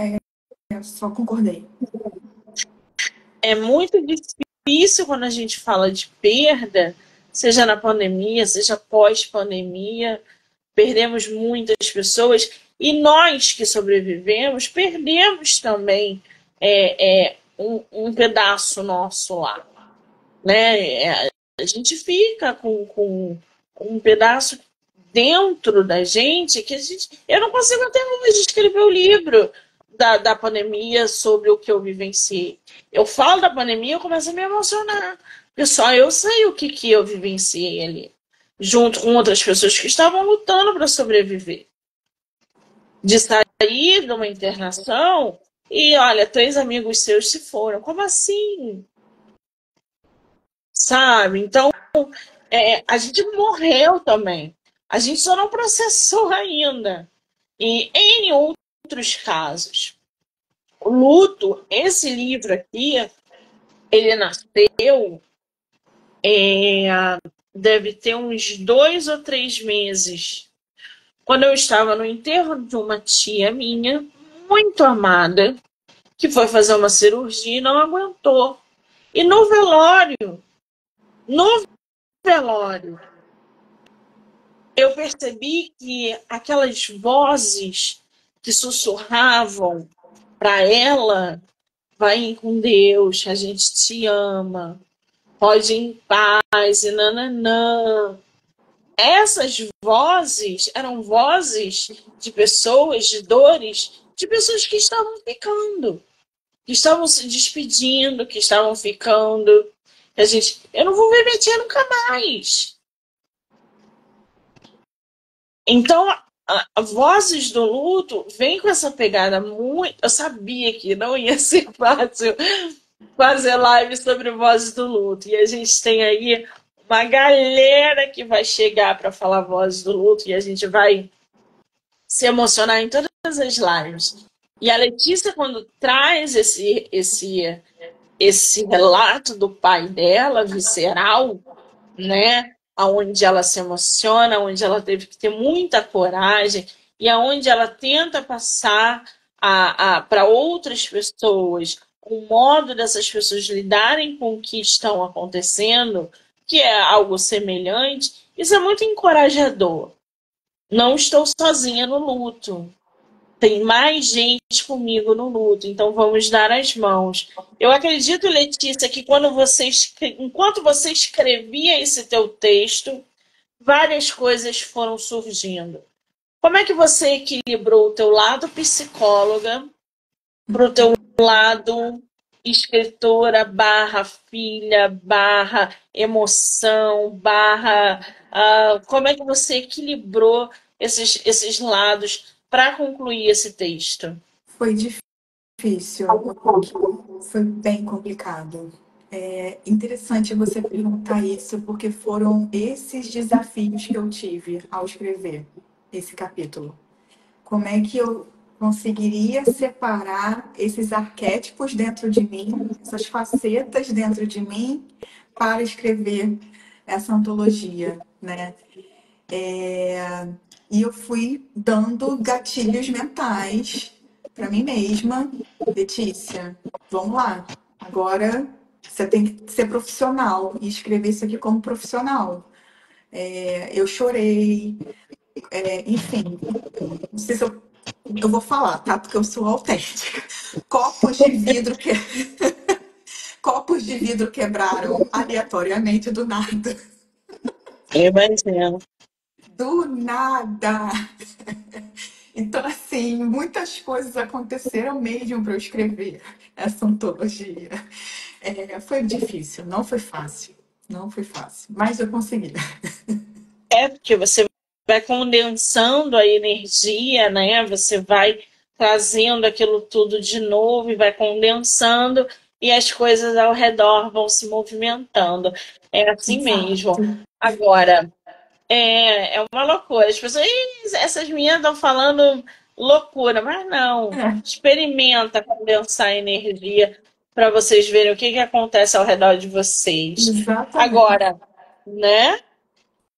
só concordei. É muito difícil quando a gente fala de perda, seja na pandemia, seja pós-pandemia. Perdemos muitas pessoas e nós que sobrevivemos perdemos também um pedaço nosso lá, né? A gente fica com um pedaço dentro da gente que eu não consigo até hoje escrever o livro da pandemia sobre o que eu vivenciei. Eu falo da pandemia e eu começo a me emocionar, porque só eu sei o que eu vivenciei ali, junto com outras pessoas que estavam lutando para sobreviver. De sair de uma internação e, olha, 3 amigos seus se foram. Como assim? Sabe? Então, a gente morreu também. A gente só não processou ainda. E em outros casos, o luto, esse livro aqui, ele nasceu, deve ter uns 2 ou 3 meses, quando eu estava no enterro de uma tia minha, muito amada, que foi fazer uma cirurgia e não aguentou. E no velório, eu percebi que aquelas vozes que sussurravam para ela, vai com Deus, a gente te ama, pode ir em paz, e nananã. Essas vozes eram vozes de pessoas, de dores, de pessoas que estavam ficando, que estavam se despedindo, que estavam ficando. A gente, eu não vou ver minha tia nunca mais. Então, a Vozes do Luto vem com essa pegada muito. Eu sabia que não ia ser fácil fazer live sobre Vozes do Luto. E a gente tem aí uma galera que vai chegar para falar Vozes do Luto e a gente vai se emocionar em todas as lives. E a Letícia, quando traz esse relato do pai dela, visceral, né? Onde ela se emociona, onde ela teve que ter muita coragem e aonde ela tenta passar para outras pessoas o modo dessas pessoas lidarem com o que estão acontecendo, que é algo semelhante, isso é muito encorajador. Não estou sozinha no luto. Tem mais gente comigo no luto, então vamos dar as mãos. Eu acredito, Letícia, que enquanto você escrevia esse teu texto, várias coisas foram surgindo. Como é que você equilibrou o teu lado psicóloga para o teu lado escritora barra filha barra emoção barra como é que você equilibrou esses lados para concluir esse texto? Foi difícil, foi bem complicado. É interessante você perguntar isso, porque foram esses desafios que eu tive ao escrever esse capítulo. Como é que eu conseguiria separar esses arquétipos dentro de mim, essas facetas dentro de mim, para escrever essa antologia, né? E eu fui dando gatilhos mentais para mim mesma. Letícia, vamos lá. Agora você tem que ser profissional e escrever isso aqui como profissional. Eu chorei, enfim. Não sei se eu vou falar, tá? Porque eu sou autêntica. Copos de vidro que copos de vidro quebraram aleatoriamente do nada. Imagino. Do nada. Então, assim, muitas coisas aconteceram mesmo para eu escrever essa antologia. Foi difícil, não foi fácil. Não foi fácil, mas eu consegui. É porque você vai condensando a energia, né? Você vai trazendo aquilo tudo de novo e vai condensando e as coisas ao redor vão se movimentando. É assim mesmo. Exato. Agora, é uma loucura. As pessoas, "Ih, essas meninas estão falando loucura", mas não. É, Experimenta condensar a energia para vocês verem o que acontece ao redor de vocês. exatamente. Agora, né?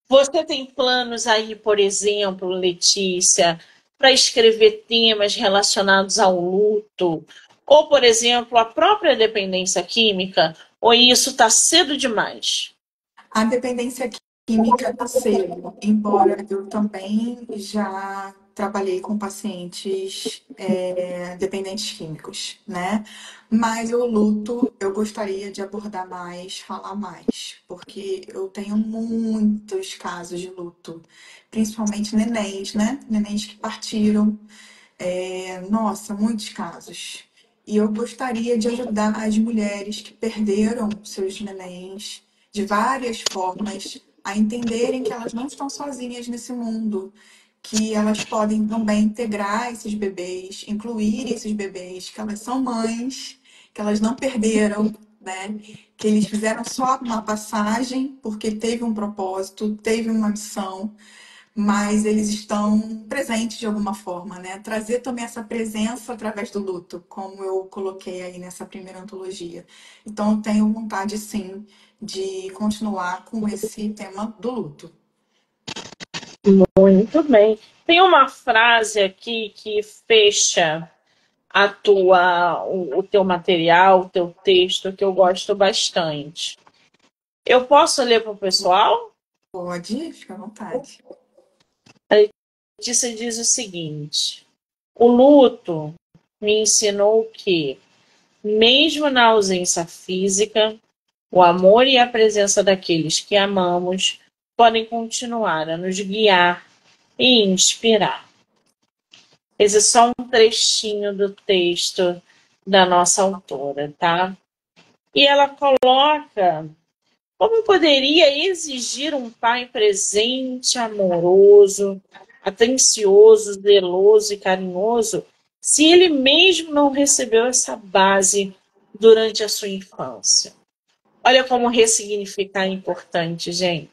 Você tem planos aí, por exemplo, Letícia, para escrever temas relacionados ao luto? Ou, por exemplo, a própria dependência química? Ou isso está cedo demais? A dependência química está cedo, embora eu também já trabalhei com pacientes dependentes químicos, né? Mas o luto eu gostaria de abordar mais, falar mais, porque eu tenho muitos casos de luto, principalmente nenéns, né? Nenéns que partiram, nossa, muitos casos. E eu gostaria de ajudar as mulheres que perderam seus nenéns de várias formas a entenderem que elas não estão sozinhas nesse mundo, que elas podem também integrar esses bebês, incluir esses bebês, que elas são mães, que elas não perderam, né? Que eles fizeram só uma passagem porque teve um propósito, teve uma missão, mas eles estão presentes de alguma forma, né? Trazer também essa presença através do luto, como eu coloquei aí nessa primeira antologia. Então, eu tenho vontade, sim, de continuar com esse tema do luto. Muito bem. Tem uma frase aqui que fecha o teu material, o teu texto, que eu gosto bastante. Eu posso ler para o pessoal? Pode, fica à vontade. Letícia diz o seguinte: o luto me ensinou que, mesmo na ausência física, o amor e a presença daqueles que amamos podem continuar a nos guiar e inspirar. Esse é só um trechinho do texto da nossa autora, tá? E ela coloca como poderia exigir um pai presente, amoroso, atencioso, zeloso e carinhoso se ele mesmo não recebeu essa base durante a sua infância? Olha como ressignificar é importante, gente.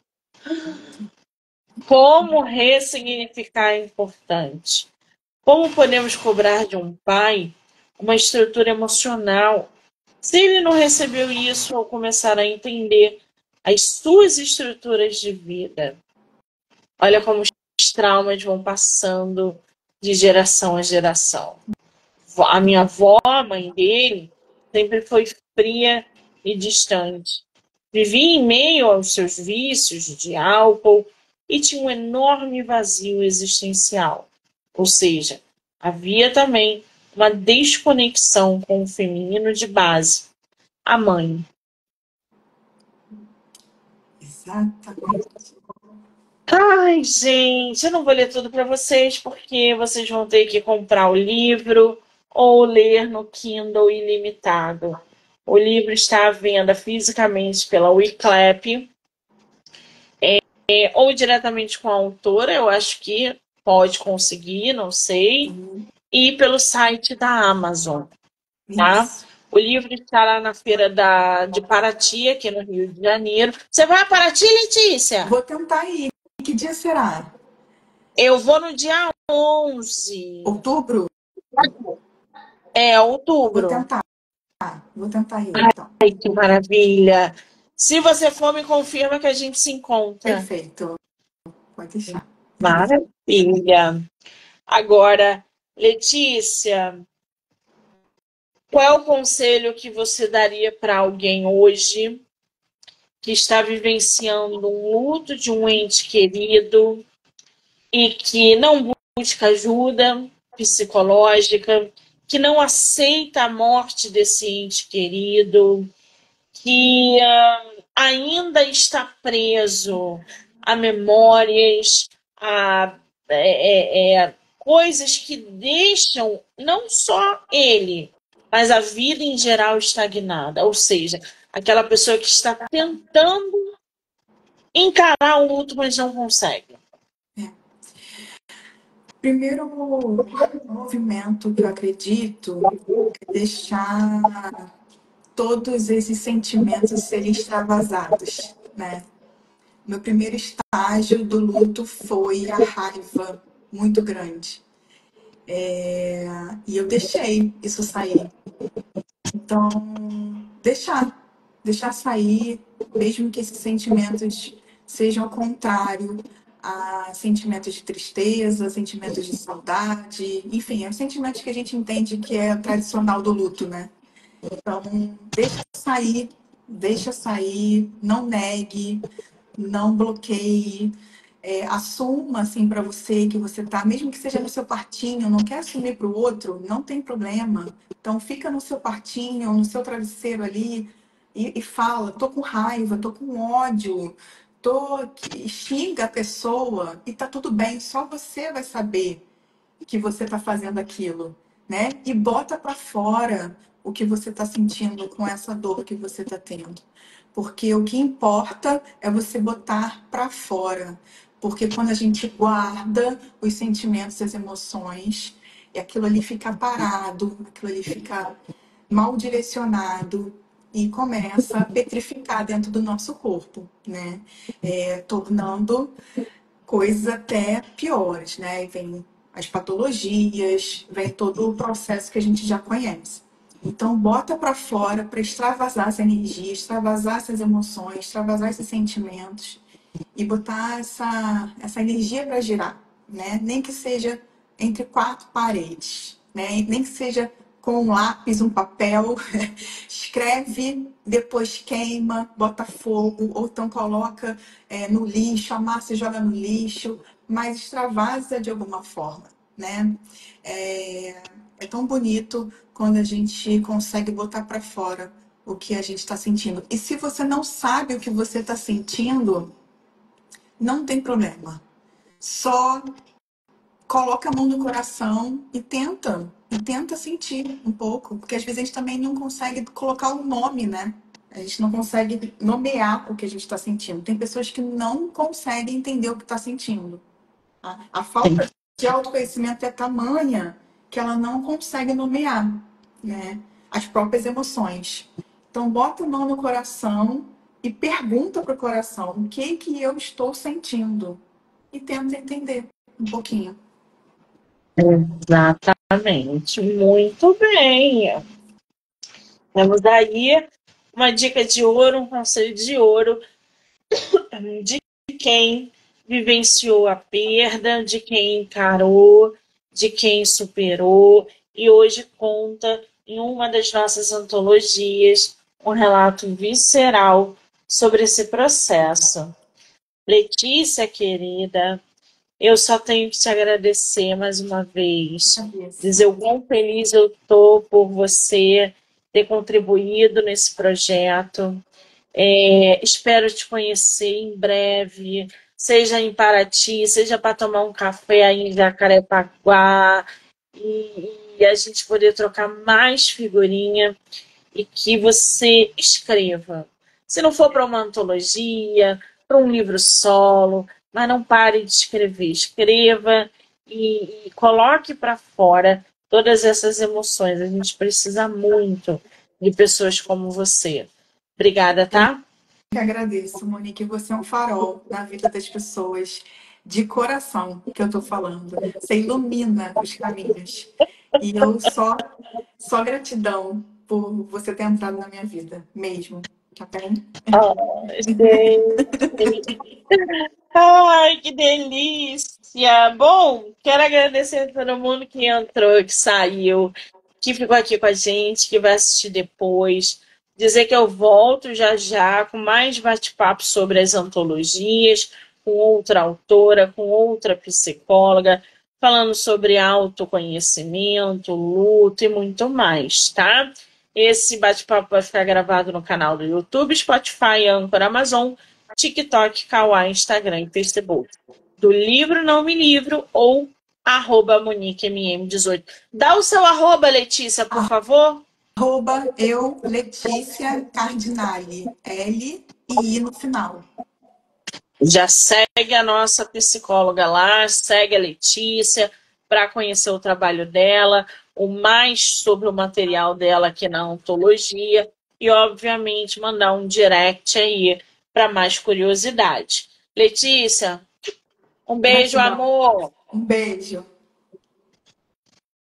Como ressignificar é importante. Como podemos cobrar de um pai uma estrutura emocional se ele não recebeu isso ao começar a entender as suas estruturas de vida? Olha como os traumas vão passando de geração a geração. A minha avó, a mãe dele, sempre foi fria e distante. Vivia em meio aos seus vícios de álcool e tinha um enorme vazio existencial. Ou seja, havia também uma desconexão com o feminino de base, a mãe. Exatamente. Ai, gente, eu não vou ler tudo para vocês, porque vocês vão ter que comprar o livro ou ler no Kindle ilimitado. O livro está à venda fisicamente pela Wiclap, ou diretamente com a autora, eu acho que pode conseguir, não sei, e pelo site da Amazon, tá? Isso. O livro estará na feira de Paraty, aqui no Rio de Janeiro. Você vai a Paraty, Letícia? Vou tentar ir. Que dia será? Eu vou no dia 11. Outubro? Vou Outubro. tentar. Vou tentar ir, então. Ai, que maravilha. Se você for, me confirma que a gente se encontra. Perfeito. Pode deixar. Maravilha. Agora, Letícia, qual é o conselho que você daria para alguém hoje que está vivenciando um luto de um ente querido e que não busca ajuda psicológica, que não aceita a morte desse ente querido, que ainda está preso a memórias, a coisas que deixam não só ele, mas a vida em geral estagnada. Ou seja, aquela pessoa que está tentando encarar o luto, mas não consegue. Primeiro movimento que eu acredito é deixar todos esses sentimentos serem extravasados, né? Meu primeiro estágio do luto foi a raiva muito grande. E eu deixei isso sair. Então, deixar sair, mesmo que esses sentimentos sejam ao contrário, a sentimentos de tristeza, sentimentos de saudade, enfim, é os sentimentos que a gente entende que é o tradicional do luto, né? Então, deixa sair, não negue, não bloqueie, assuma assim para você que você tá, mesmo que seja no seu quartinho, não quer assumir para o outro, não tem problema. Então fica no seu quartinho, no seu travesseiro ali e fala, tô com raiva, tô com ódio, xinga a pessoa e tá tudo bem, só você vai saber que você está fazendo aquilo, né? E bota para fora o que você está sentindo com essa dor que você está tendo. Porque o que importa é você botar para fora. Porque quando a gente guarda os sentimentos, as emoções, e aquilo ali fica parado, aquilo ali fica mal direcionado e começa a petrificar dentro do nosso corpo, né? Tornando coisas até piores, né? E vem as patologias, vem todo o processo que a gente já conhece. Então, bota para fora para extravasar essa energia, extravasar essas emoções, extravasar esses sentimentos e botar essa energia para girar, né? Nem que seja entre quatro paredes, né? Nem que seja com um lápis, um papel, escreve, depois queima, bota fogo, ou então coloca no lixo, amassa e joga no lixo, mas extravasa de alguma forma, né? É tão bonito quando a gente consegue botar para fora o que a gente está sentindo. E se você não sabe o que você está sentindo, não tem problema. Só coloca a mão no coração e tenta sentir um pouco, porque às vezes a gente também não consegue colocar um nome, né? A gente não consegue nomear o que a gente está sentindo. Tem pessoas que não conseguem entender o que está sentindo. A falta de autoconhecimento é tamanha que ela não consegue nomear, né, as próprias emoções. Então, bota a mão no coração e pergunta para o coração o que eu estou sentindo e tenta entender um pouquinho. Exatamente. Muito bem. Temos aí uma dica de ouro, um conselho de ouro de quem vivenciou a perda, de quem encarou, de quem superou e hoje conta em uma das nossas antologias um relato visceral sobre esse processo. Letícia, querida, eu só tenho que te agradecer mais uma vez, dizer o quão feliz eu estou por você ter contribuído nesse projeto. Espero te conhecer em breve, seja em Paraty, seja para tomar um café aí em Jacarepaguá, e a gente poder trocar mais figurinha e que você escreva. Se não for para uma antologia, para um livro solo, mas não pare de escrever. Escreva e coloque para fora todas essas emoções. A gente precisa muito de pessoas como você. Obrigada, tá? Eu que agradeço, Monique. Você é um farol na vida das pessoas, de coração, que eu estou falando. Você ilumina os caminhos. E eu só gratidão por você ter entrado na minha vida, mesmo. Tá bem? Oh, gente. Ai, que delícia! Bom, quero agradecer a todo mundo que entrou, que saiu, que ficou aqui com a gente, que vai assistir depois. Dizer que eu volto já já com mais bate-papo sobre as antologias, com outra autora, com outra psicóloga, falando sobre autoconhecimento, luto e muito mais, tá? Esse bate-papo vai ficar gravado no canal do YouTube, Spotify, Anchor, Amazon, TikTok, Kawaii, Instagram e Facebook. Do livro Não Me Livro ou @MoniqueMM18. Dá o seu arroba, Letícia, por favor. Eu, Letícia Cardinale. L e I no final. Já segue a nossa psicóloga lá, segue a Letícia para conhecer o trabalho dela, o mais sobre o material dela aqui na ontologia e, obviamente, mandar um direct aí para mais curiosidade. Letícia, um beijo, Gratidão. amor! Um beijo.